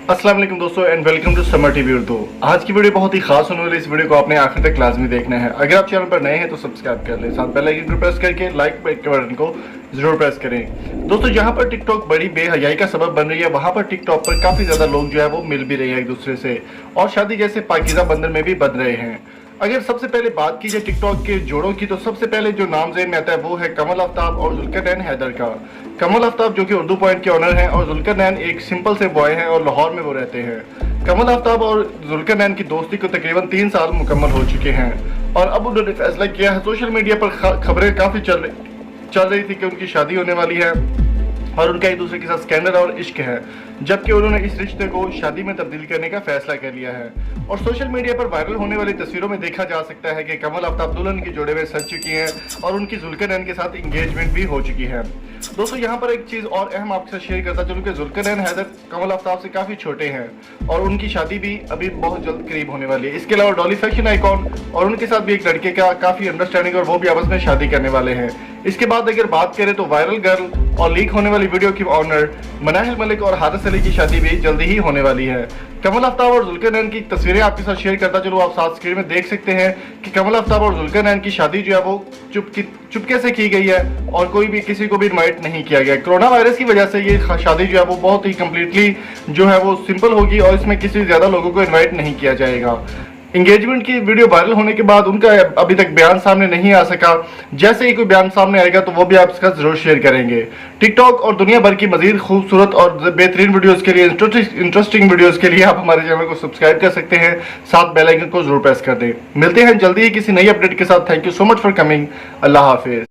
अस्सलाम वालेकुम दोस्तों and welcome to Samar TV Urdu. आज की वीडियो बहुत ही खास होने वाली। इस वीडियो को आपने आखिर तक लाजमी देखना है। अगर आप चैनल पर नए हैं तो सब्सक्राइब कर लें, साथ बेल आइकन को प्रेस करके लाइक के बटन को जरूर प्रेस करें। दोस्तों, जहां पर टिकटॉक बड़ी बेहयाई का सबब बन रही है, वहां पर टिकटॉक पर काफी ज्यादा लोग जो है वो मिल भी रहे हैं एक दूसरे से और शादी जैसे पाकीज़ा बंधन में भी बन रहे हैं। अगर सबसे पहले बात की जाए टिकटॉक के जोड़ों की, तो सबसे पहले जो नाम ज़हन में आता है वो है कमल आफ्ताब और जुल्करनैन हैदर का। कमल आफ्ताब जो कि उर्दू पॉइंट के ऑनर हैं और जुल्करनैन एक सिंपल से बॉय हैं और लाहौर में वो रहते हैं। कमल आफ्ताब और जुल्करनैन की दोस्ती को तकरीबन 3 साल मुकम्मल हो चुके हैं और अब उन्होंने फैसला किया है। सोशल मीडिया पर खबरें काफ़ी चल रही थी कि उनकी शादी होने वाली है और उनका एक दूसरे के साथ स्कैंडल और इश्क है, जबकि उन्होंने इस रिश्ते को शादी में तब्दील करने का फैसला कर लिया है। और सोशल मीडिया पर वायरल होने वाली तस्वीरों में देखा जा सकता है कि कमल आफ्ताब दुल्हन की जोड़े में सज चुकी हैं और उनकी जुल्करनैन के साथ इंगेजमेंट भी हो चुकी है। दोस्तों, यहाँ पर एक चीज़ और अहम आपके साथ शेयर करता चलूँ कि जुल्करनैन हैदर कमल आफ्ताब से काफ़ी छोटे हैं और उनकी शादी भी अभी बहुत जल्द करीब होने वाली है। इसके अलावा डॉली फैशन आइकॉन और उनके साथ भी एक लड़के का काफ़ी अंडरस्टैंडिंग और वो भी आपस में शादी करने वाले हैं। इसके बाद अगर बात करें तो वायरल गर्ल और लीक होने वाली वीडियो की ऑनर मनाहिल मलिक और हारिस अली की शादी भी जल्दी ही होने वाली है। कमल आफ्ताब और जुल्करनैन की तस्वीरें आपके साथ शेयर करता चलो। आप साथ स्क्रीन में देख सकते हैं कि कमल आफ्ताब और जुल्करनैन की शादी जो है वो चुपके से की गई है और कोई भी किसी को भी इनवाइट नहीं किया गया। कोरोना वायरस की वजह से ये शादी जो है वो बहुत ही कम्प्लीटली जो है वो सिंपल होगी और इसमें किसी ज्यादा लोगों को इन्वाइट नहीं किया जाएगा। एंगेजमेंट की वीडियो वायरल होने के बाद उनका अभी तक बयान सामने नहीं आ सका। जैसे ही कोई बयान सामने आएगा तो वो भी आपके साथ जरूर शेयर करेंगे। टिकटॉक और दुनिया भर की मजीद खूबसूरत और बेहतरीन वीडियोस के लिए, इंटरेस्टिंग वीडियोस के लिए आप हमारे चैनल को सब्सक्राइब कर सकते हैं, साथ बेल आइकन को जरूर प्रेस कर दें। मिलते हैं जल्दी ही किसी नई अपडेट के साथ। Thank you so much for coming. Allah Hafiz.